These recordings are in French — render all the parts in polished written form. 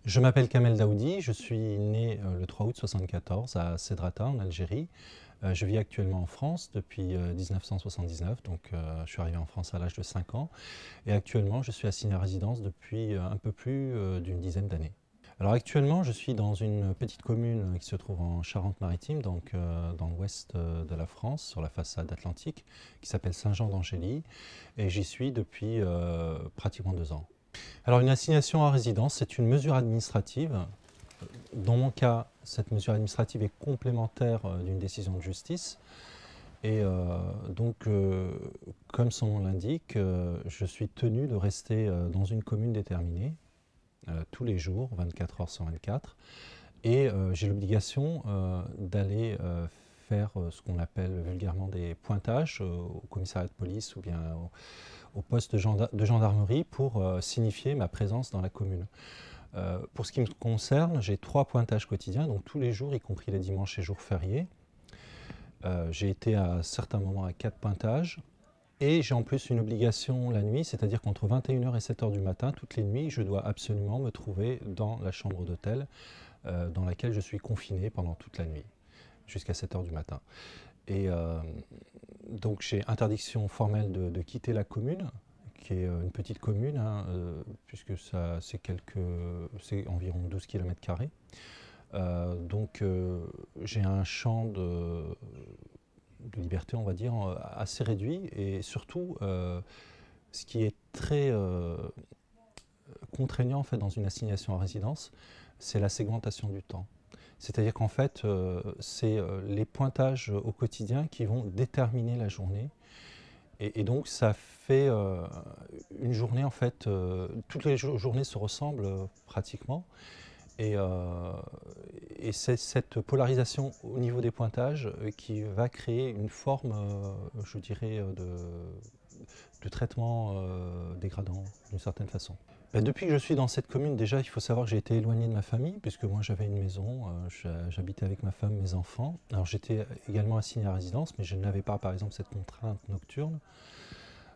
Je m'appelle Kamel Daoudi, je suis né le 3 août 1974 à Cedrata en Algérie. Je vis actuellement en France depuis 1979, donc je suis arrivé en France à l'âge de 5 ans. Et actuellement, je suis assigné à résidence depuis un peu plus d'une dizaine d'années. Alors actuellement, je suis dans une petite commune qui se trouve en Charente-Maritime, donc dans l'ouest de la France, sur la façade atlantique, qui s'appelle Saint-Jean-d'Angély, et j'y suis depuis pratiquement 2 ans. Alors une assignation à résidence, c'est une mesure administrative. Dans mon cas, cette mesure administrative est complémentaire d'une décision de justice. Et comme son nom l'indique, je suis tenu de rester dans une commune déterminée tous les jours, 24 heures sur 24. Et j'ai l'obligation d'aller faire ce qu'on appelle vulgairement des pointages au commissariat de police ou bien au poste de gendarmerie pour signifier ma présence dans la commune. Pour ce qui me concerne, j'ai 3 pointages quotidiens, donc tous les jours, y compris les dimanches et jours fériés. J'ai été à certains moments à 4 pointages. Et j'ai en plus une obligation la nuit, c'est-à-dire qu'entre 21 h et 7 h du matin, toutes les nuits, je dois absolument me trouver dans la chambre d'hôtel dans laquelle je suis confiné pendant toute la nuit, jusqu'à 7 h du matin. Et donc j'ai interdiction formelle de quitter la commune, qui est une petite commune, hein, puisque c'est environ 12 km². J'ai un champ de liberté, on va dire, assez réduit. Et surtout, ce qui est très contraignant en fait, dans une assignation à résidence, c'est la segmentation du temps. C'est-à-dire qu'en fait, c'est les pointages au quotidien qui vont déterminer la journée. Et donc, ça fait une journée, en fait, toutes les journées se ressemblent pratiquement. Et, et c'est cette polarisation au niveau des pointages qui va créer une forme, je dirais, de traitement dégradant d'une certaine façon. Ben, depuis que je suis dans cette commune, déjà, il faut savoir que j'ai été éloigné de ma famille, puisque moi j'avais une maison, j'habitais avec ma femme, mes enfants. Alors j'étais également assigné à résidence, mais je n'avais pas, par exemple, cette contrainte nocturne.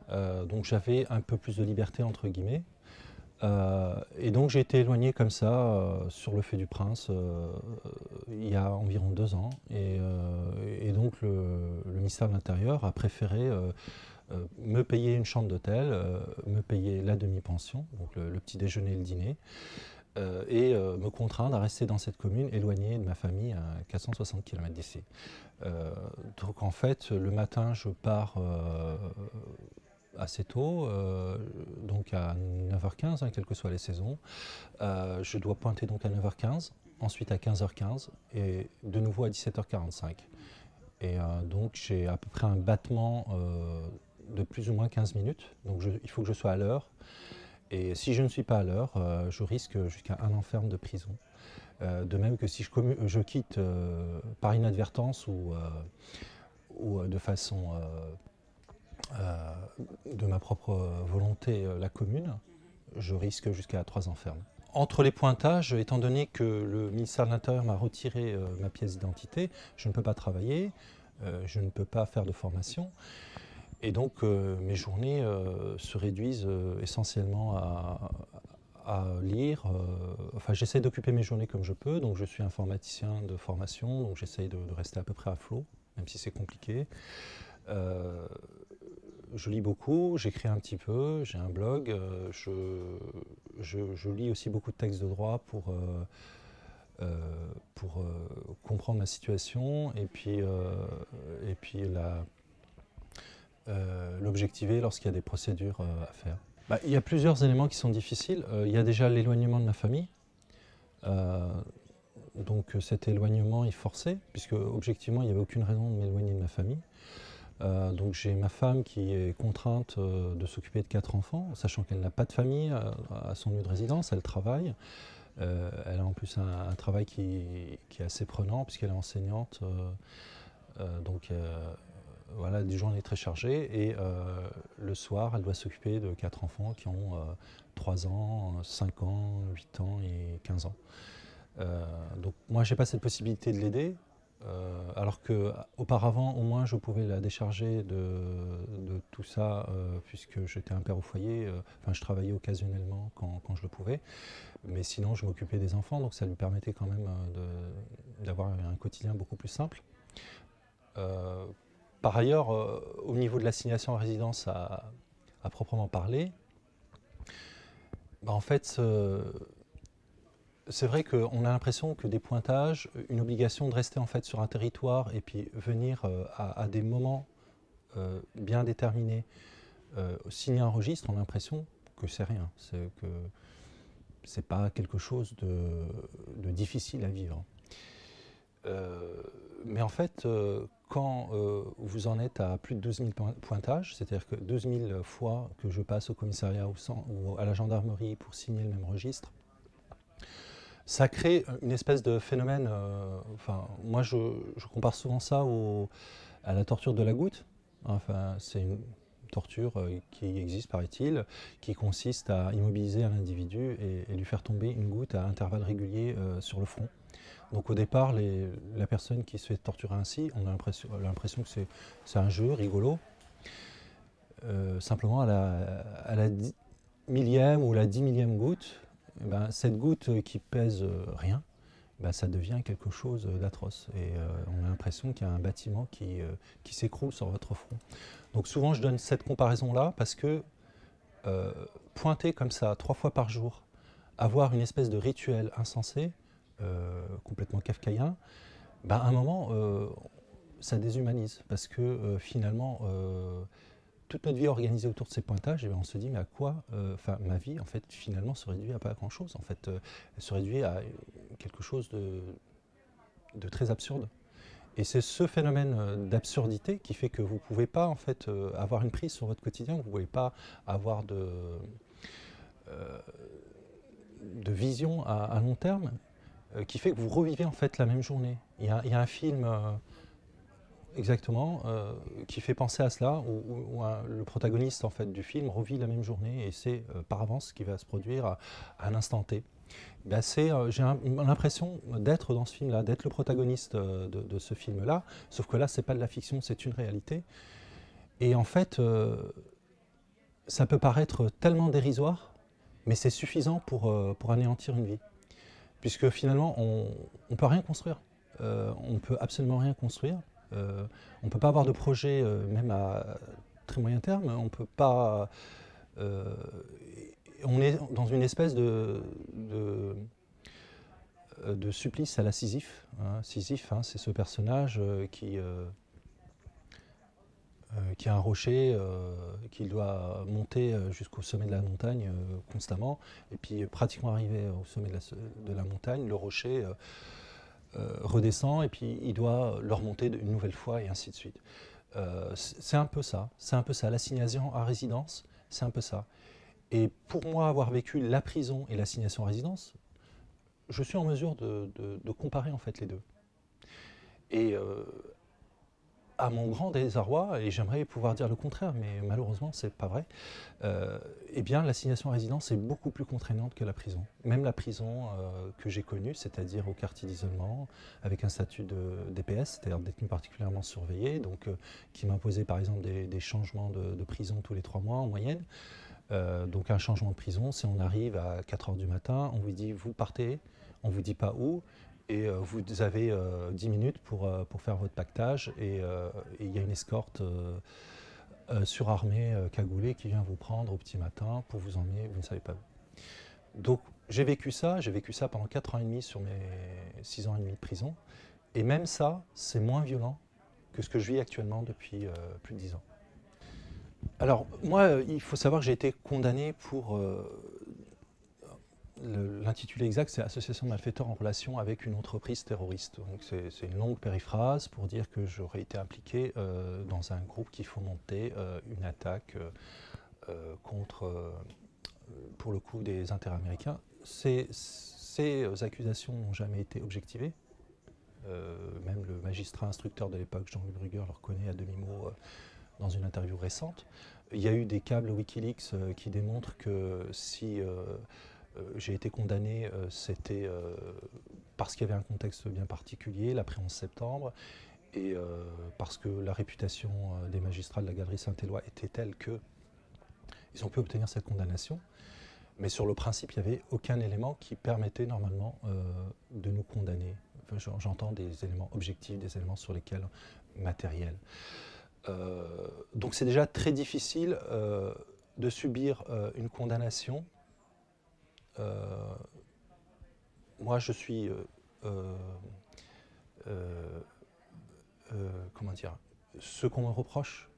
Donc j'avais un peu plus de liberté, entre guillemets. Et donc j'ai été éloigné comme ça sur le fait du Prince il y a environ 2 ans. Et donc le ministère de l'Intérieur a préféré me payer une chambre d'hôtel, me payer la demi-pension, donc le petit déjeuner et le dîner, et me contraindre à rester dans cette commune éloignée de ma famille à 460 km d'ici. Donc en fait, le matin, je pars assez tôt, donc à 9 h 15, hein, quelles que soient les saisons. Je dois pointer donc à 9 h 15, ensuite à 15 h 15 et de nouveau à 17 h 45. Et donc j'ai à peu près un battement de plus ou moins 15 minutes, donc il faut que je sois à l'heure. Et si je ne suis pas à l'heure, je risque jusqu'à un an ferme de prison. De même que si je quitte par inadvertance ou de façon de ma propre volonté la commune, je risque jusqu'à 3 ans ferme. Entre les pointages, étant donné que le ministère de l'Intérieur m'a retiré ma pièce d'identité, je ne peux pas travailler, je ne peux pas faire de formation. Et donc mes journées se réduisent essentiellement à lire. Enfin, j'essaie d'occuper mes journées comme je peux. Donc je suis informaticien de formation, donc j'essaie de rester à peu près à flot, même si c'est compliqué. Je lis beaucoup, j'écris un petit peu, j'ai un blog, je lis aussi beaucoup de textes de droit pour comprendre la situation et puis l'objectiver lorsqu'il y a des procédures à faire. Bah, il y a plusieurs éléments qui sont difficiles. Il y a déjà l'éloignement de ma famille. Donc cet éloignement est forcé, puisque objectivement il n'y avait aucune raison de m'éloigner de ma famille. Donc j'ai ma femme qui est contrainte de s'occuper de 4 enfants, sachant qu'elle n'a pas de famille à son lieu de résidence, elle travaille. Elle a en plus un travail qui est assez prenant puisqu'elle est enseignante. Voilà, des journées très chargées. Et le soir, elle doit s'occuper de 4 enfants qui ont 3 ans, 5 ans, 8 ans et 15 ans. Donc moi, je n'ai pas cette possibilité de l'aider. Alors qu'auparavant, au moins, je pouvais la décharger de tout ça, puisque j'étais un père au foyer. Enfin, je travaillais occasionnellement quand je le pouvais. Mais sinon, je m'occupais des enfants, donc ça lui permettait quand même d'avoir un quotidien beaucoup plus simple. Euh, Par ailleurs, au niveau de l'assignation à résidence à proprement parler, en fait, c'est vrai qu'on a l'impression que des pointages, une obligation de rester en fait sur un territoire et puis venir à des moments bien déterminés, signer un registre, on a l'impression que c'est rien, que c'est pas quelque chose de difficile à vivre. Mais en fait, quand vous en êtes à plus de 12 000 pointages, c'est-à-dire que 12 000 fois que je passe au commissariat ou à la gendarmerie pour signer le même registre, ça crée une espèce de phénomène. Enfin, moi, je compare souvent ça à la torture de la goutte. Enfin, c'est une torture qui existe, paraît-il, qui consiste à immobiliser un individu et lui faire tomber une goutte à intervalles réguliers sur le front. Donc au départ, la personne qui se fait torturer ainsi, on a l'impression que c'est un jeu rigolo. Simplement, à la millième ou la 10 000e goutte, eh ben, cette goutte qui pèse rien, ben, ça devient quelque chose d'atroce. Et on a l'impression qu'il y a un bâtiment qui s'écroule sur votre front. Donc souvent, je donne cette comparaison-là parce que pointer comme ça 3 fois par jour, avoir une espèce de rituel insensé, complètement kafkaïen, ben, à un moment, ça déshumanise parce que finalement, toute notre vie est organisée autour de ces pointages, et on se dit mais à quoi ma vie en fait finalement se réduit à pas grand chose. En fait, elle se réduit à quelque chose de très absurde. Et c'est ce phénomène d'absurdité qui fait que vous ne pouvez pas en fait avoir une prise sur votre quotidien, vous ne pouvez pas avoir de vision à long terme qui fait que vous revivez en fait la même journée. Il y a un film exactement qui fait penser à cela, où le protagoniste en fait du film revit la même journée et c'est par avance ce qui va se produire à l'instant T. Ben j'ai l'impression d'être dans ce film-là, d'être le protagoniste de ce film-là, sauf que là c'est pas de la fiction, c'est une réalité. Et en fait, ça peut paraître tellement dérisoire, mais c'est suffisant pour anéantir une vie. Puisque finalement, on ne peut rien construire. On ne peut absolument rien construire. On ne peut pas avoir de projet, même à très moyen terme. On peut pas. On est dans une espèce de supplice à la Sisyphe. Hein. Sisyphe, hein, c'est ce personnage qui a un rocher qu'il doit monter jusqu'au sommet de la montagne constamment. Et puis, pratiquement arrivé au sommet de la montagne, le rocher redescend et puis il doit le remonter une nouvelle fois et ainsi de suite. C'est un peu ça. C'est un peu ça. L'assignation à résidence, c'est un peu ça. Et pour moi, avoir vécu la prison et l'assignation à résidence, je suis en mesure de comparer en fait les deux. Et à mon grand désarroi, et j'aimerais pouvoir dire le contraire, mais malheureusement c'est pas vrai, eh bien l'assignation à résidence est beaucoup plus contraignante que la prison. Même la prison que j'ai connue, c'est-à-dire au quartier d'isolement, avec un statut de DPS, c'est-à-dire détenu particulièrement surveillé, donc qui m'imposait par exemple des changements de prison tous les 3 mois en moyenne. Donc un changement de prison, si on arrive à 4 h du matin, on vous dit vous partez, on ne vous dit pas où, et vous avez 10 minutes pour faire votre pactage, et il y a une escorte surarmée, cagoulée, qui vient vous prendre au petit matin pour vous emmener, vous ne savez pas où. Donc j'ai vécu ça pendant 4 ans et demi sur mes 6 ans et demi de prison, et même ça, c'est moins violent que ce que je vis actuellement depuis plus de 10 ans. Alors moi, il faut savoir que j'ai été condamné pour l'intitulé exact, c'est Association de malfaiteurs en relation avec une entreprise terroriste. Donc c'est une longue périphrase pour dire que j'aurais été impliqué dans un groupe qui fomentait une attaque contre, pour le coup, des Interaméricains. Ces accusations n'ont jamais été objectivées. Même le magistrat instructeur de l'époque, Jean-Louis Bruguer, le reconnaît à demi-mot dans une interview récente. Il y a eu des câbles Wikileaks qui démontrent que si j'ai été condamné, c'était parce qu'il y avait un contexte bien particulier, l'après 11 septembre, et parce que la réputation des magistrats de la Galerie Saint-Éloi était telle qu'ils ont pu obtenir cette condamnation. Mais sur le principe, il n'y avait aucun élément qui permettait normalement de nous condamner. Enfin, j'entends des éléments objectifs, des éléments sur lesquels matériels. Donc c'est déjà très difficile de subir une condamnation. Moi, je suis comment dire, ce qu'on me reproche,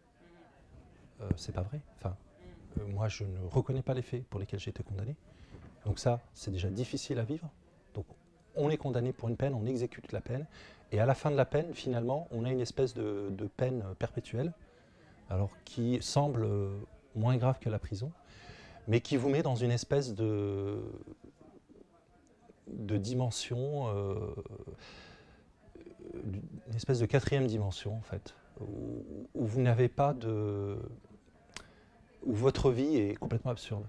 c'est pas vrai. Enfin, moi, je ne reconnais pas les faits pour lesquels j'ai été condamné. Donc ça, c'est déjà difficile à vivre. Donc on est condamné pour une peine, on exécute la peine, et à la fin de la peine, finalement, on a une espèce de peine perpétuelle, alors qui semble moins grave que la prison, mais qui vous met dans une espèce de dimension, une espèce de quatrième dimension, en fait, où vous n'avez pas de... où votre vie est complètement absurde.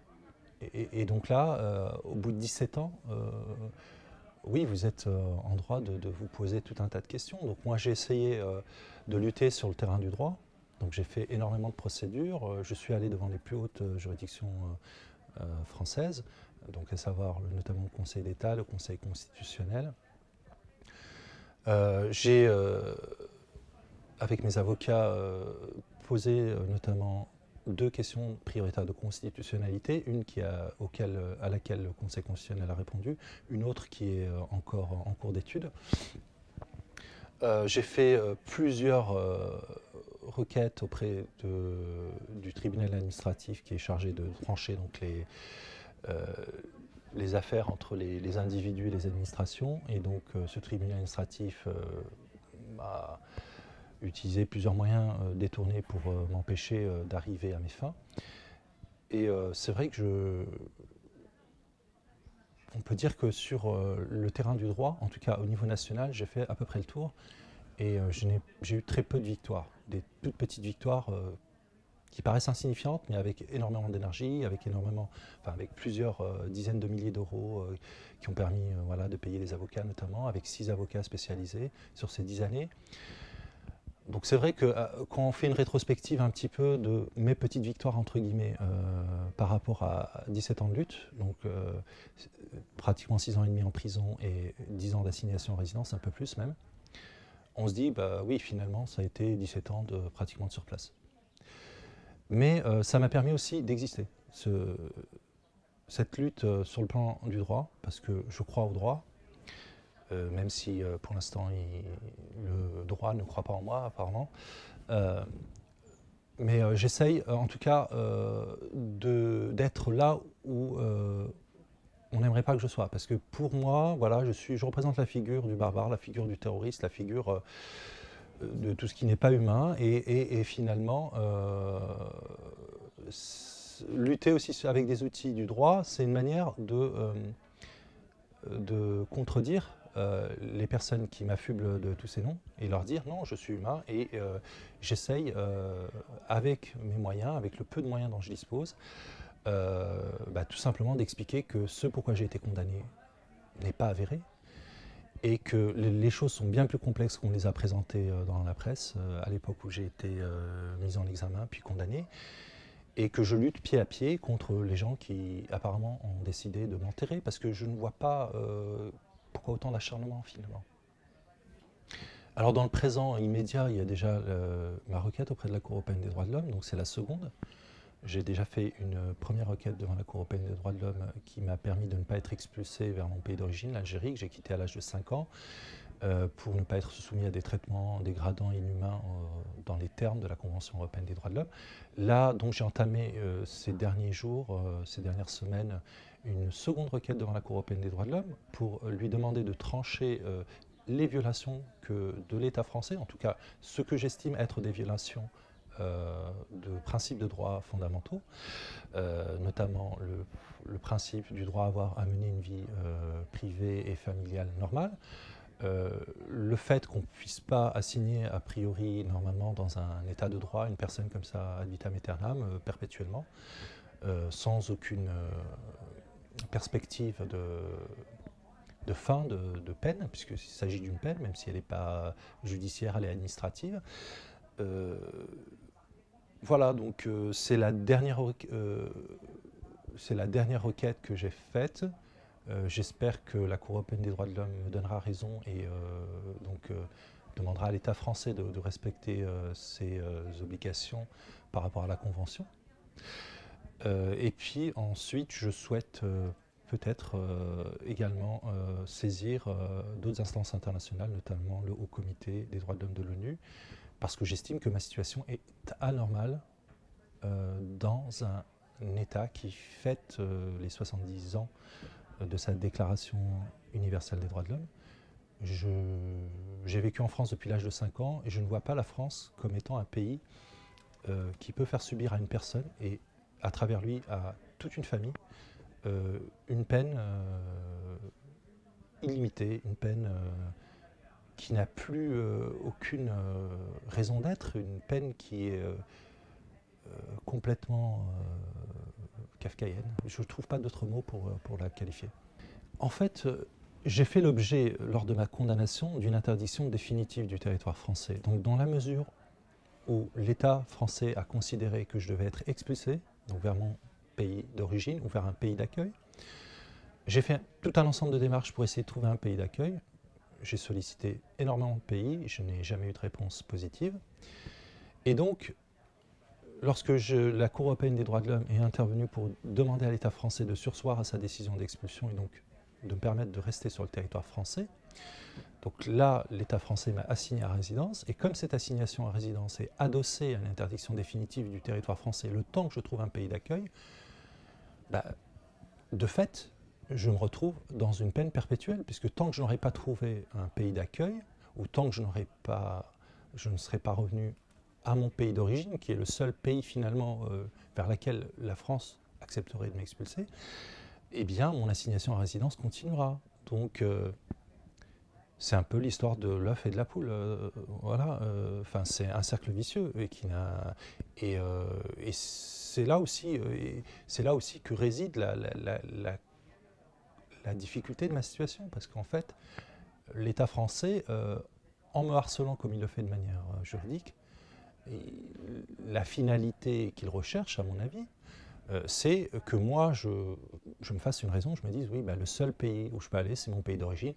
Et donc là, au bout de 17 ans, oui, vous êtes en droit de vous poser tout un tas de questions. Donc moi, j'ai essayé de lutter sur le terrain du droit. Donc j'ai fait énormément de procédures. Je suis allé devant les plus hautes juridictions françaises, donc à savoir notamment le Conseil d'État, le Conseil constitutionnel. J'ai, avec mes avocats, posé notamment 2 questions prioritaires de constitutionnalité, une à laquelle le Conseil constitutionnel a répondu, une autre qui est encore en cours d'étude. J'ai fait plusieurs requêtes auprès du tribunal administratif qui est chargé de trancher donc, les affaires entre les individus et les administrations. Et donc ce tribunal administratif m'a utilisé plusieurs moyens détournés pour m'empêcher d'arriver à mes fins. Et c'est vrai que on peut dire que sur le terrain du droit, en tout cas au niveau national, j'ai fait à peu près le tour. Et j'ai eu très peu de victoires, des toutes petites victoires qui paraissent insignifiantes, mais avec énormément d'énergie, avec plusieurs dizaines de milliers d'euros qui ont permis voilà, de payer les avocats notamment, avec 6 avocats spécialisés sur ces 10 années. Donc c'est vrai que quand on fait une rétrospective un petit peu de mes petites victoires entre guillemets par rapport à 17 ans de lutte, donc pratiquement 6 ans et demi en prison et 10 ans d'assignation en résidence, un peu plus même, on se dit bah oui finalement ça a été 17 ans pratiquement de surplace. Mais ça m'a permis aussi d'exister, cette lutte sur le plan du droit, parce que je crois au droit, même si pour l'instant le droit ne croit pas en moi apparemment. Mais j'essaye en tout cas d'être là où on n'aimerait pas que je sois. Parce que pour moi, voilà, je représente la figure du barbare, la figure du terroriste, la figure de tout ce qui n'est pas humain. Et finalement, lutter aussi avec des outils du droit, c'est une manière de contredire les personnes qui m'affublent de tous ces noms et leur dire non, je suis humain et j'essaye avec mes moyens, avec le peu de moyens dont je dispose, tout simplement d'expliquer que ce pourquoi j'ai été condamné n'est pas avéré et que les choses sont bien plus complexes qu'on les a présentées dans la presse à l'époque où j'ai été mis en examen puis condamné, et que je lutte pied à pied contre les gens qui apparemment ont décidé de m'enterrer, parce que je ne vois pas pourquoi autant d'acharnement finalement. Alors dans le présent immédiat, il y a déjà ma requête auprès de la Cour européenne des droits de l'homme, donc c'est la seconde. J'ai déjà fait une première requête devant la Cour européenne des droits de l'homme qui m'a permis de ne pas être expulsé vers mon pays d'origine, l'Algérie, que j'ai quitté à l'âge de 5 ans, pour ne pas être soumis à des traitements dégradants et inhumains dans les termes de la Convention européenne des droits de l'homme. Là, donc, j'ai entamé ces derniers jours, ces dernières semaines, une seconde requête devant la Cour européenne des droits de l'homme pour lui demander de trancher les violations de l'État français, en tout cas ce que j'estime être des violations de principes de droits fondamentaux, notamment le principe du droit à mener une vie privée et familiale normale, le fait qu'on ne puisse pas assigner a priori normalement dans un état de droit une personne comme ça ad vitam aeternam perpétuellement, sans aucune perspective de fin de peine, puisqu'il s'agit d'une peine, même si elle n'est pas judiciaire, elle est administrative. Voilà, donc c'est la dernière requête que j'ai faite. J'espère que la Cour européenne des droits de l'homme me donnera raison et demandera à l'État français de respecter ses obligations par rapport à la Convention. Et puis ensuite, je souhaite peut-être également saisir d'autres instances internationales, notamment le Haut Comité des droits de l'homme de l'ONU, parce que j'estime que ma situation est anormale dans un État qui fête les 70 ans de sa Déclaration universelle des droits de l'homme. J'ai vécu en France depuis l'âge de 5 ans et je ne vois pas la France comme étant un pays qui peut faire subir à une personne et à travers lui à toute une famille une peine illimitée, une peine qui n'a plus aucune raison d'être, une peine qui est complètement kafkaïenne. Je ne trouve pas d'autre mot pour la qualifier. En fait, j'ai fait l'objet, lors de ma condamnation, d'une interdiction définitive du territoire français. Donc dans la mesure où l'État français a considéré que je devais être expulsé, donc vers mon pays d'origine ou vers un pays d'accueil, j'ai fait tout un ensemble de démarches pour essayer de trouver un pays d'accueil. J'ai sollicité énormément de pays, je n'ai jamais eu de réponse positive. Et donc, lorsque la Cour européenne des droits de l'homme est intervenue pour demander à l'État français de surseoir à sa décision d'expulsion et donc de me permettre de rester sur le territoire français, donc là, l'État français m'a assigné à résidence, et comme cette assignation à résidence est adossée à l'interdiction définitive du territoire français le temps que je trouve un pays d'accueil, de fait, je me retrouve dans une peine perpétuelle, puisque tant que je n'aurai pas trouvé un pays d'accueil, ou tant que je ne serai pas revenu à mon pays d'origine, qui est le seul pays finalement vers lequel la France accepterait de m'expulser, eh bien mon assignation à résidence continuera. Donc c'est un peu l'histoire de l'œuf et de la poule. Voilà, c'est un cercle vicieux et c'est là aussi que réside la difficulté de ma situation, parce qu'en fait, l'État français, en me harcelant comme il le fait de manière juridique, la finalité qu'il recherche, à mon avis, c'est que moi, je me fasse une raison, je me dise, oui, le seul pays où je peux aller, c'est mon pays d'origine,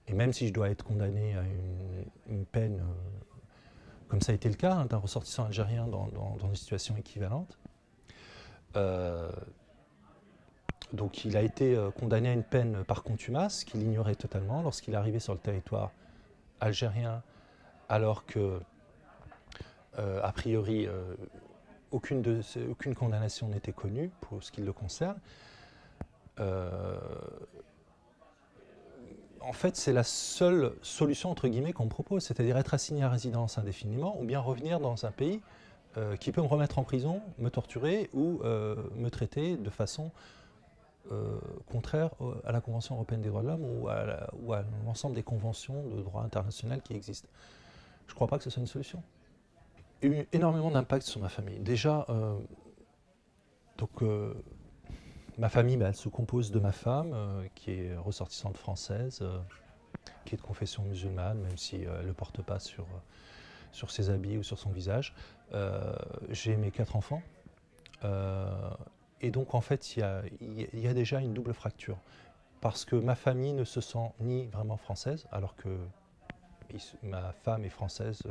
et même si je dois être condamné à une peine, comme ça a été le cas, d'un ressortissant algérien dans une situation équivalente, donc il a été condamné à une peine par contumace qu'il ignorait totalement lorsqu'il est arrivé sur le territoire algérien, alors que, a priori, aucune condamnation n'était connue pour ce qui le concerne. En fait, c'est la seule solution, entre guillemets, qu'on me propose, c'est-à-dire être assigné à résidence indéfiniment ou bien revenir dans un pays qui peut me remettre en prison, me torturer ou me traiter de façon contraire à la Convention européenne des droits de l'homme ou à l'ensemble des conventions de droit international qui existent. Je ne crois pas que ce soit une solution. Il y a eu énormément d'impact sur ma famille. Déjà, ma famille, elle se compose de ma femme, qui est ressortissante française, qui est de confession musulmane, même si elle ne le porte pas sur ses habits ou sur son visage. J'ai mes 4 enfants. Et donc, en fait, il y a déjà une double fracture. Parce que ma famille ne se sent ni vraiment française, alors que ma femme est française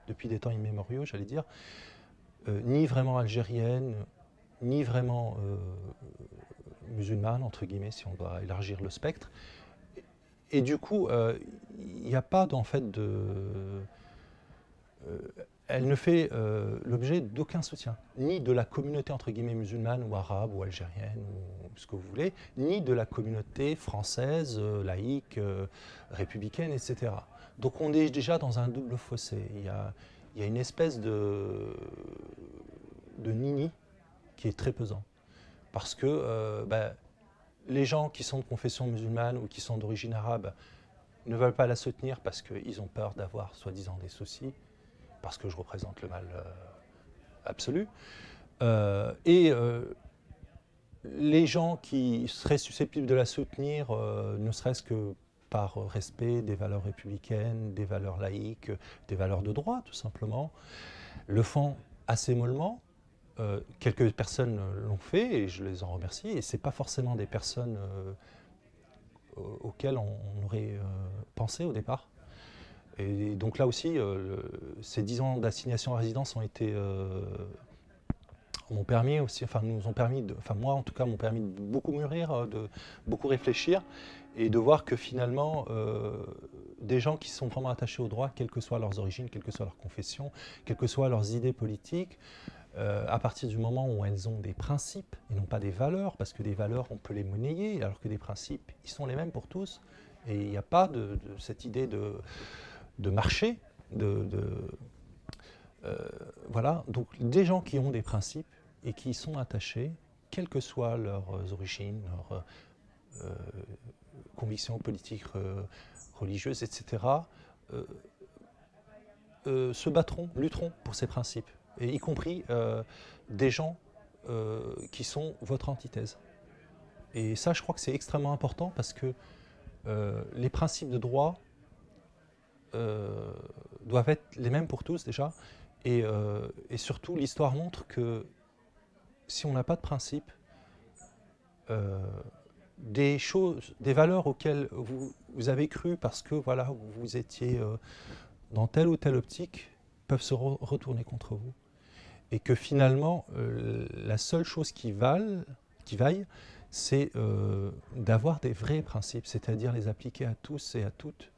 depuis des temps immémoriaux, j'allais dire, ni vraiment algérienne, ni vraiment musulmane, entre guillemets, si on doit élargir le spectre. Et du coup, il n'y a pas en fait elle ne fait l'objet d'aucun soutien, ni de la communauté entre guillemets musulmane ou arabe ou algérienne ou ce que vous voulez, ni de la communauté française, laïque, républicaine, etc. Donc on est déjà dans un double fossé. Il y a une espèce de nini qui est très pesant. Parce que les gens qui sont de confession musulmane ou qui sont d'origine arabe ne veulent pas la soutenir parce qu'ils ont peur d'avoir soi-disant des soucis, parce que je représente le mal absolu. Les gens qui seraient susceptibles de la soutenir, ne serait-ce que par respect des valeurs républicaines, des valeurs laïques, des valeurs de droit, tout simplement, le font assez mollement. Quelques personnes l'ont fait et je les en remercie. Et ce n'est pas forcément des personnes auxquelles on aurait pensé au départ. Et donc là aussi, ces 10 ans d'assignation à résidence ont été m'ont permis aussi, enfin nous ont permis, enfin moi en tout cas, m'ont permis de beaucoup mûrir, de beaucoup réfléchir et de voir que finalement, des gens qui sont vraiment attachés au droit, quelles que soient leurs origines, quelle que soit leur confession, quelles que soient leurs idées politiques, à partir du moment où elles ont des principes et non pas des valeurs, parce que des valeurs on peut les monnayer, alors que des principes, ils sont les mêmes pour tous, et il n'y a pas de cette idée de marché, voilà, donc des gens qui ont des principes et qui y sont attachés, quelles que soient leurs origines, leurs convictions politiques, religieuses, etc., se battront, lutteront pour ces principes, et y compris des gens qui sont votre antithèse. Et ça, je crois que c'est extrêmement important parce que les principes de droit doivent être les mêmes pour tous déjà, et surtout l'histoire montre que si on n'a pas de principes, des choses, des valeurs auxquelles vous avez cru parce que voilà, vous étiez dans telle ou telle optique, peuvent se retourner contre vous. Et que finalement, la seule chose qui vaille, c'est d'avoir des vrais principes, c'est-à-dire les appliquer à tous et à toutes,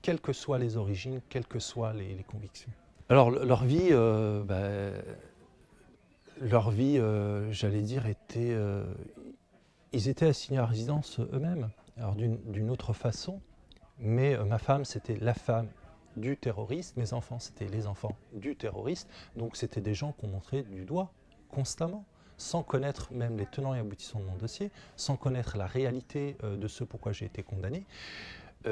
quelles que soient les origines, quelles que soient les convictions. Alors leur vie, j'allais dire, était... ils étaient assignés à résidence eux-mêmes, alors d'une autre façon, mais ma femme, c'était la femme du terroriste, mes enfants, c'était les enfants du terroriste, donc c'était des gens qu'on montrait du doigt constamment, sans connaître même les tenants et aboutissants de mon dossier, sans connaître la réalité de ce pourquoi j'ai été condamné. Il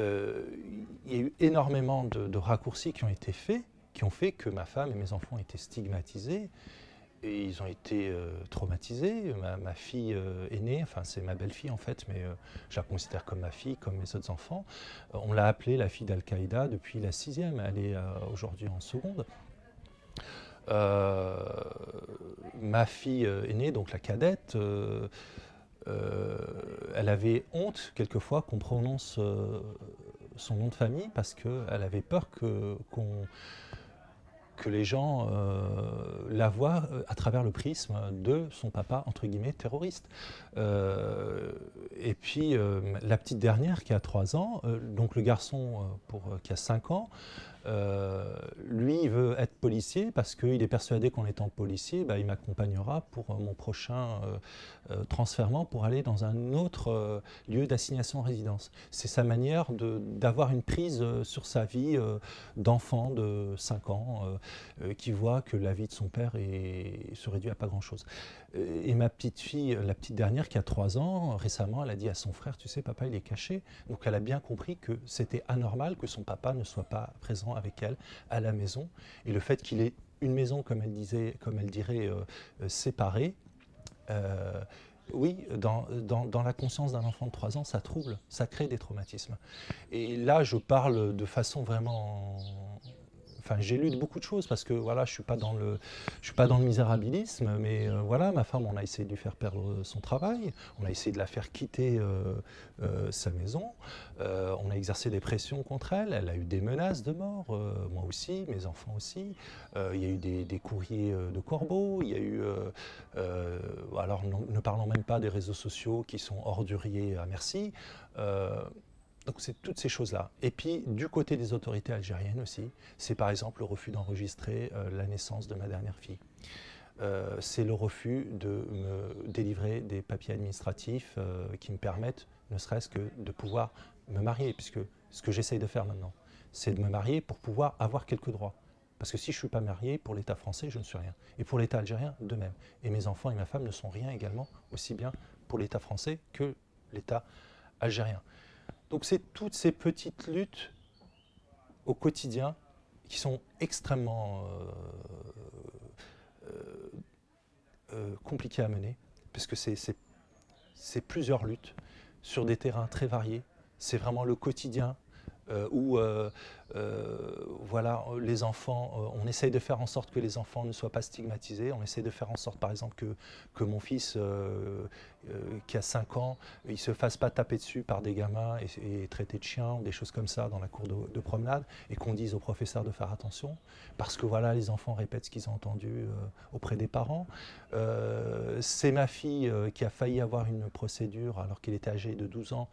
y a eu énormément de raccourcis qui ont été faits, qui ont fait que ma femme et mes enfants étaient stigmatisés, et ils ont été traumatisés. Ma fille aînée, enfin c'est ma belle-fille en fait, mais je la considère comme ma fille, comme mes autres enfants. On l'a appelée la fille d'Al-Qaïda depuis la 6e, elle est aujourd'hui en seconde. Ma fille aînée, donc la cadette, elle avait honte quelquefois qu'on prononce son nom de famille parce qu'elle avait peur que les gens la voient à travers le prisme de son papa, entre guillemets, terroriste. Et puis, la petite dernière qui a 3 ans, donc le garçon qui a 5 ans, lui, il veut être policier parce qu'il est persuadé qu'en étant policier, il m'accompagnera pour mon prochain transfèrement pour aller dans un autre lieu d'assignation en résidence. C'est sa manière d'avoir une prise sur sa vie d'enfant de 5 ans qui voit que la vie de son père se réduit à pas grand-chose. Et ma petite fille, la petite dernière qui a 3 ans, récemment, elle a dit à son frère, tu sais, papa, il est caché. Donc elle a bien compris que c'était anormal que son papa ne soit pas présent avec elle à la maison. Et le fait qu'il ait une maison, comme elle dirait, séparée, oui, dans la conscience d'un enfant de 3 ans, ça trouble, ça crée des traumatismes. Et là, je parle de façon vraiment... Enfin, j'élude beaucoup de choses parce que voilà, je suis pas dans le misérabilisme, mais voilà, ma femme, on a essayé de lui faire perdre son travail, on a essayé de la faire quitter sa maison, on a exercé des pressions contre elle, elle a eu des menaces de mort, moi aussi, mes enfants aussi, il y a eu des courriers de corbeaux, il y a eu, alors ne parlons même pas des réseaux sociaux qui sont orduriers à merci. Donc c'est toutes ces choses-là. Et puis du côté des autorités algériennes aussi, c'est par exemple le refus d'enregistrer la naissance de ma dernière fille. C'est le refus de me délivrer des papiers administratifs qui me permettent, ne serait-ce que de pouvoir me marier, puisque ce que j'essaye de faire maintenant, c'est de me marier pour pouvoir avoir quelques droits. Parce que si je ne suis pas marié, pour l'État français, je ne suis rien. Et pour l'État algérien, de même. Et mes enfants et ma femme ne sont rien également, aussi bien pour l'État français que l'État algérien. Donc c'est toutes ces petites luttes au quotidien qui sont extrêmement compliquées à mener, parce que c'est plusieurs luttes sur des terrains très variés, c'est vraiment le quotidien où voilà, les enfants, on essaye de faire en sorte que les enfants ne soient pas stigmatisés, on essaye de faire en sorte par exemple que mon fils qui a 5 ans, il ne se fasse pas taper dessus par des gamins et traiter de chien ou des choses comme ça dans la cour de promenade, et qu'on dise aux professeurs de faire attention, parce que voilà, les enfants répètent ce qu'ils ont entendu auprès des parents. C'est ma fille qui a failli avoir une procédure alors qu'il était âgé de 12 ans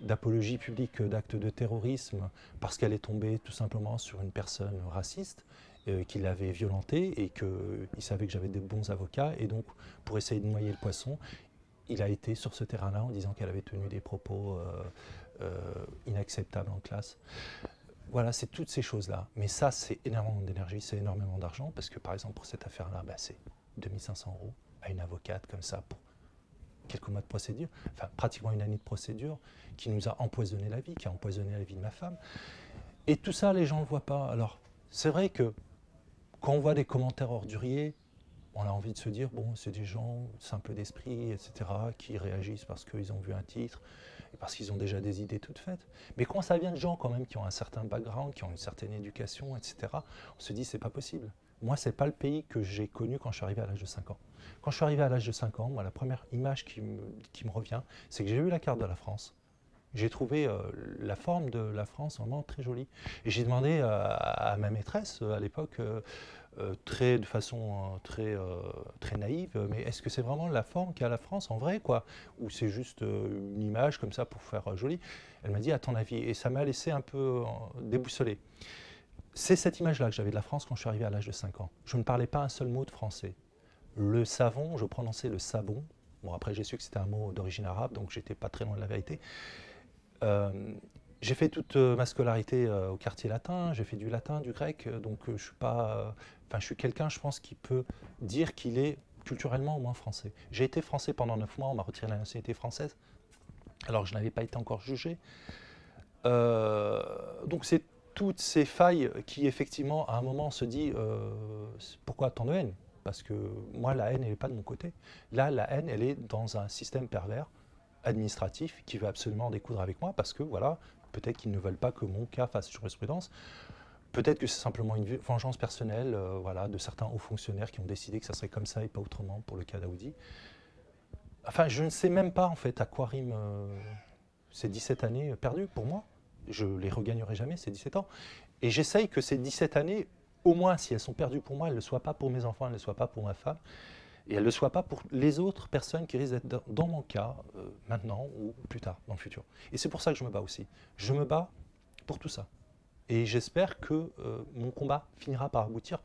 d'apologie publique d'actes de terrorisme parce qu'elle est tombée tout simplement sur une personne raciste qui l'avait violentée et qu'il savait que j'avais des bons avocats, et donc pour essayer de noyer le poisson, il a été sur ce terrain-là en disant qu'elle avait tenu des propos inacceptables en classe. Voilà, c'est toutes ces choses-là. Mais ça, c'est énormément d'énergie, c'est énormément d'argent, parce que par exemple pour cette affaire-là, bah, c'est 2500 € à une avocate comme ça pour quelques mois de procédure, enfin pratiquement une année de procédure, qui nous a empoisonné la vie, qui a empoisonné la vie de ma femme. Et tout ça, les gens ne le voient pas. Alors, c'est vrai que quand on voit des commentaires orduriers, on a envie de se dire, bon, c'est des gens simples d'esprit, etc., qui réagissent parce qu'ils ont vu un titre et parce qu'ils ont déjà des idées toutes faites. Mais quand ça vient de gens quand même qui ont un certain background, qui ont une certaine éducation, etc., on se dit, c'est pas possible. Moi, c'est pas le pays que j'ai connu quand je suis arrivé à l'âge de 5 ans. Quand je suis arrivé à l'âge de 5 ans, moi, la première image qui me revient, c'est que j'ai vu la carte de la France. J'ai trouvé la forme de la France vraiment très jolie. Et j'ai demandé à ma maîtresse à l'époque, de façon très naïve, mais est-ce que c'est vraiment la forme qu'a la France en vrai, quoi? Ou c'est juste une image comme ça pour faire joli? Elle m'a dit, à ton avis, et ça m'a laissé un peu déboussolé. C'est cette image-là que j'avais de la France quand je suis arrivé à l'âge de 5 ans. Je ne parlais pas un seul mot de français. Le savon, je prononçais le sabon. Bon, après, j'ai su que c'était un mot d'origine arabe, donc j'étais pas très loin de la vérité. J'ai fait toute ma scolarité au quartier latin, j'ai fait du latin, du grec, donc je suis pas, je suis quelqu'un, je pense, qui peut dire qu'il est culturellement au moins français. J'ai été français pendant 9 mois, on m'a retiré la nationalité française, alors que je n'avais pas été encore jugé. Donc c'est toutes ces failles qui, effectivement, à un moment, on se dit pourquoi tant de haine? Parce que moi, la haine, elle n'est pas de mon côté. Là, la haine, elle est dans un système pervers, administratif, qui veut absolument en découdre avec moi, parce que, voilà, peut-être qu'ils ne veulent pas que mon cas fasse jurisprudence. Peut-être que c'est simplement une vengeance personnelle voilà, de certains hauts fonctionnaires qui ont décidé que ça serait comme ça et pas autrement pour le cas d'Aoudi. Enfin, je ne sais même pas, en fait, à quoi riment ces 17 années perdues pour moi. Je les regagnerai jamais, ces 17 ans. Et j'essaye que ces 17 années, au moins, si elles sont perdues pour moi, elles ne le soient pas pour mes enfants, elles ne le soient pas pour ma femme, et elles ne le soient pas pour les autres personnes qui risquent d'être dans mon cas, maintenant ou plus tard, dans le futur. Et c'est pour ça que je me bats aussi. Je me bats pour tout ça. Et j'espère que mon combat finira par aboutir.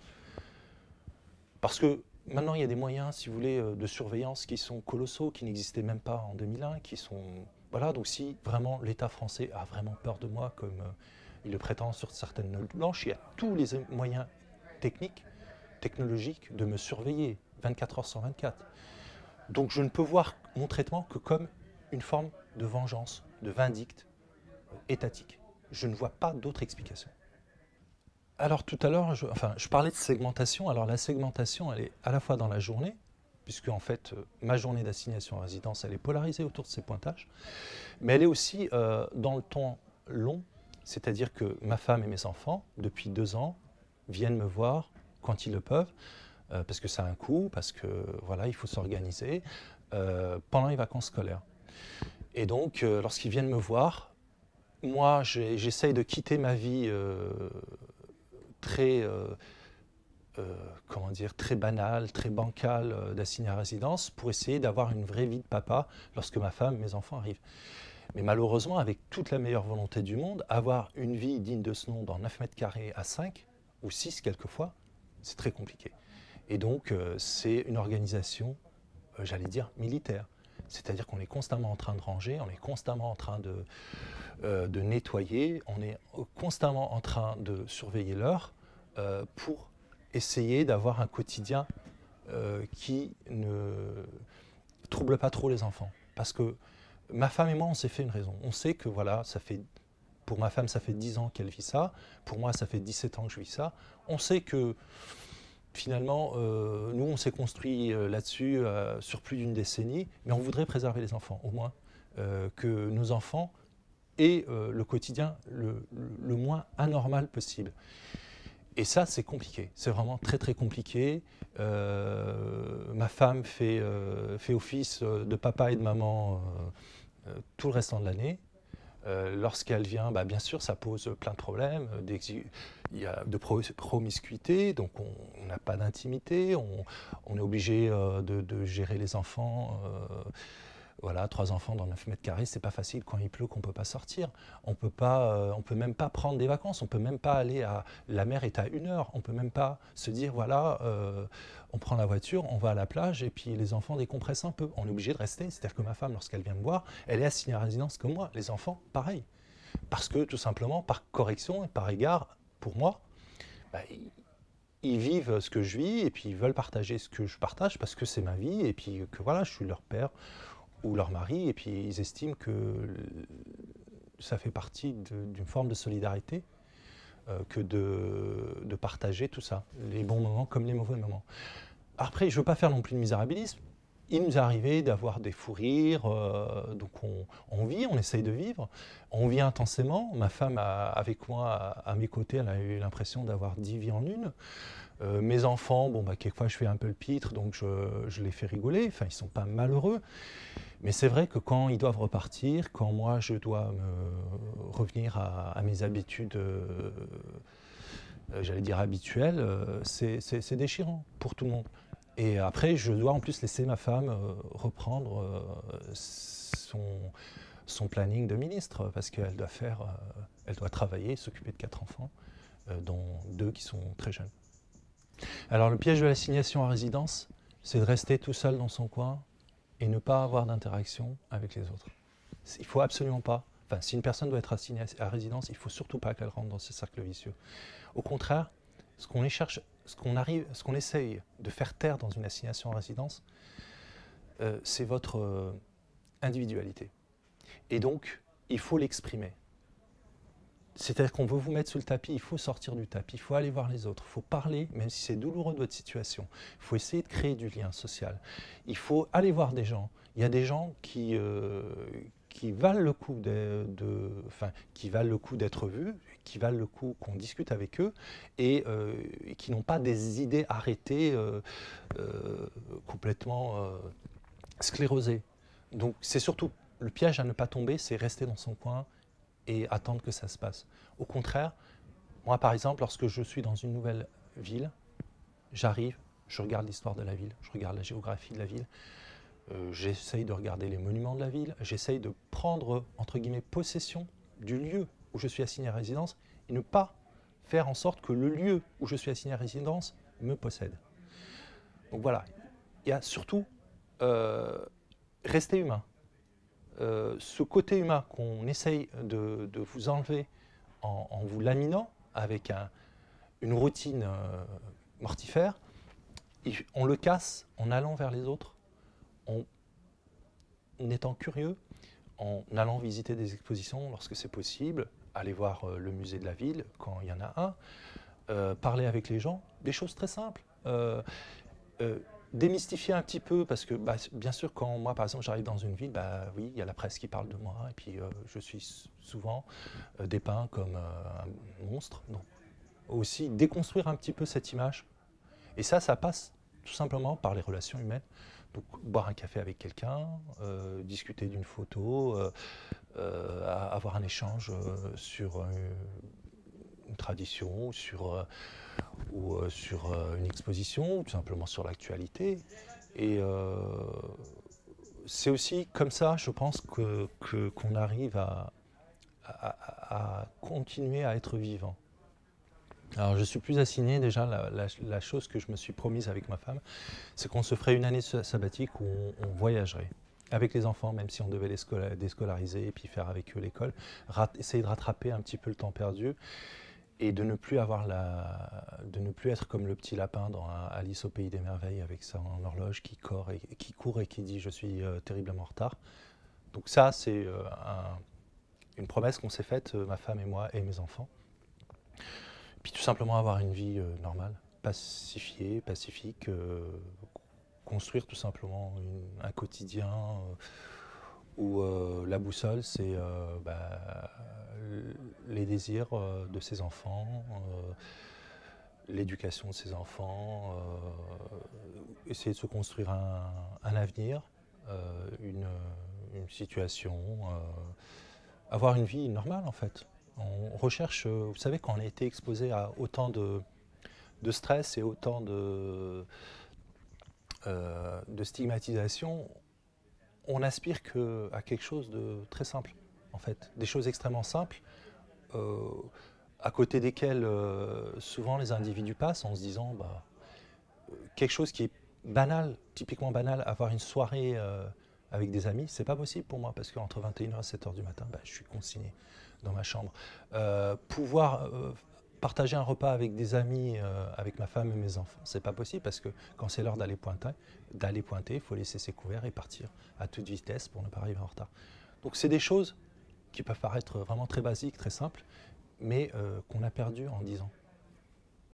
Parce que maintenant, il y a des moyens, si vous voulez, de surveillance qui sont colossaux, qui n'existaient même pas en 2001, qui sont... Voilà, donc si vraiment l'État français a vraiment peur de moi, comme il le prétend sur certaines notes blanches, il y a tous les moyens techniques, technologiques, de me surveiller 24 heures sur 24. Donc je ne peux voir mon traitement que comme une forme de vengeance, de vindicte étatique. Je ne vois pas d'autre explication. Alors tout à l'heure, je parlais de segmentation. Alors la segmentation, elle est à la fois dans la journée, puisque en fait, ma journée d'assignation à résidence, elle est polarisée autour de ces pointages, mais elle est aussi dans le temps long, c'est-à-dire que ma femme et mes enfants, depuis 2 ans, viennent me voir quand ils le peuvent, parce que ça a un coût, parce que voilà, il faut s'organiser, pendant les vacances scolaires. Et donc, lorsqu'ils viennent me voir, moi, j'essaye de quitter ma vie très, comment dire, très banale, très bancale d'assigné à résidence pour essayer d'avoir une vraie vie de papa lorsque ma femme et mes enfants arrivent. Mais malheureusement, avec toute la meilleure volonté du monde, avoir une vie digne de ce nom dans 9 mètres carrés à 5 ou 6 quelquefois, c'est très compliqué. Et donc, c'est une organisation, j'allais dire, militaire. C'est-à-dire qu'on est constamment en train de ranger, on est constamment en train de nettoyer, on est constamment en train de surveiller l'heure pour essayer d'avoir un quotidien qui ne trouble pas trop les enfants. Parce que ma femme et moi, on s'est fait une raison. On sait que voilà, pour ma femme, ça fait 10 ans qu'elle vit ça. Pour moi, ça fait 17 ans que je vis ça. On sait que finalement, nous, on s'est construit là-dessus sur plus d'une décennie, mais on voudrait préserver les enfants, au moins. que nos enfants aient le quotidien le moins anormal possible. Et ça, c'est compliqué, c'est vraiment très très compliqué. Ma femme fait office de papa et de maman tout le restant de l'année. Lorsqu'elle vient, bien sûr, ça pose plein de problèmes. Il y a de promiscuité, donc on n'a pas d'intimité, on est obligé de gérer les enfants. Voilà, 3 enfants dans 9 mètres carrés, c'est pas facile quand il pleut, qu'on peut pas sortir. On peut même pas prendre des vacances, on peut même pas aller la mer est à 1 heure, on peut même pas se dire, voilà, on prend la voiture, on va à la plage et puis les enfants décompressent un peu. On est obligé de rester, c'est-à-dire que ma femme, lorsqu'elle vient me voir, elle est assignée à résidence comme moi, les enfants, pareil. Parce que tout simplement, par correction et par égard, pour moi, ils vivent ce que je vis et puis ils veulent partager ce que je partage parce que c'est ma vie et puis que voilà, je suis leur père ou leur mari, et puis ils estiment que ça fait partie d'une forme de solidarité que de partager tout ça, les bons moments comme les mauvais moments. Après, je ne veux pas faire non plus de misérabilisme. Il nous est arrivé d'avoir des fous rires, donc on vit, on essaye de vivre, on vit intensément. Ma femme, avec moi, à mes côtés, elle a eu l'impression d'avoir 10 vies en une. Mes enfants, quelquefois je fais un peu le pitre, donc je les fais rigoler, enfin ils ne sont pas malheureux. Mais c'est vrai que quand ils doivent repartir, quand moi je dois revenir à mes habitudes, j'allais dire habituelles, c'est déchirant pour tout le monde. Et après, je dois en plus laisser ma femme reprendre son planning de ministre, parce qu'elle doit elle doit travailler, s'occuper de 4 enfants, dont 2 qui sont très jeunes. Alors le piège de l'assignation à résidence, c'est de rester tout seul dans son coin et ne pas avoir d'interaction avec les autres. Il ne faut absolument pas, enfin si une personne doit être assignée à résidence, il ne faut surtout pas qu'elle rentre dans ce cercle vicieux. Au contraire, ce qu'on essaye de faire taire dans une assignation à résidence, c'est votre individualité. Et donc, il faut l'exprimer. C'est-à-dire qu'on veut vous mettre sous le tapis, il faut sortir du tapis, il faut aller voir les autres, il faut parler, même si c'est douloureux de votre situation. Il faut essayer de créer du lien social. Il faut aller voir des gens. Il y a des gens qui valent le coup qui valent le coup d'être vus, qui valent le coup qu'on discute avec eux et qui n'ont pas des idées arrêtées, complètement sclérosées. Donc c'est surtout le piège à ne pas tomber, c'est rester dans son coin et attendre que ça se passe. Au contraire, moi par exemple, lorsque je suis dans une nouvelle ville, j'arrive, je regarde l'histoire de la ville, je regarde la géographie de la ville, j'essaye de regarder les monuments de la ville, j'essaye de prendre, entre guillemets, possession du lieu où je suis assigné à résidence et ne pas faire en sorte que le lieu où je suis assigné à résidence me possède. Donc voilà, il y a surtout rester humain. Ce côté humain qu'on essaye de vous enlever en vous laminant avec une routine mortifère, on le casse en allant vers les autres, en étant curieux, en allant visiter des expositions lorsque c'est possible, aller voir le musée de la ville quand il y en a un, parler avec les gens, des choses très simples. Démystifier un petit peu, parce que bien sûr, quand moi, par exemple, j'arrive dans une ville, oui, il y a la presse qui parle de moi, et puis je suis souvent dépeint comme un monstre. Donc, aussi déconstruire un petit peu cette image. Et ça passe tout simplement par les relations humaines. Donc, boire un café avec quelqu'un, discuter d'une photo, avoir un échange sur une tradition, ou sur une exposition, ou tout simplement sur l'actualité. Et c'est aussi comme ça, je pense, qu'on arrive à continuer à être vivant. Alors je suis plus assigné déjà, la chose que je me suis promise avec ma femme, c'est qu'on se ferait une année sabbatique où on voyagerait avec les enfants, même si on devait les déscolariser et puis faire avec eux l'école, essayer de rattraper un petit peu le temps perdu et de ne plus être comme le petit lapin dans Alice au pays des merveilles avec son horloge qui court et qui dit je suis terriblement en retard. Donc ça c'est une promesse qu'on s'est faite, ma femme et moi et mes enfants. Puis tout simplement avoir une vie normale, pacifiée, pacifique, construire tout simplement un quotidien où la boussole, c'est les désirs de ses enfants, l'éducation de ses enfants, essayer de se construire un avenir, une situation, avoir une vie normale en fait. On recherche, vous savez, quand on a été exposé à autant de stress et autant de stigmatisation, on aspire à quelque chose de très simple, en fait. Des choses extrêmement simples, à côté desquelles souvent les individus passent en se disant quelque chose qui est banal, typiquement banal, avoir une soirée avec des amis, c'est pas possible pour moi parce qu'entre 21h et 7h du matin, je suis consigné dans ma chambre. Pouvoir partager un repas avec des amis, avec ma femme et mes enfants, c'est pas possible parce que quand c'est l'heure d'aller pointer, il faut laisser ses couverts et partir à toute vitesse pour ne pas arriver en retard. Donc c'est des choses qui peuvent paraître vraiment très basiques, très simples, mais qu'on a perdues en 10 ans.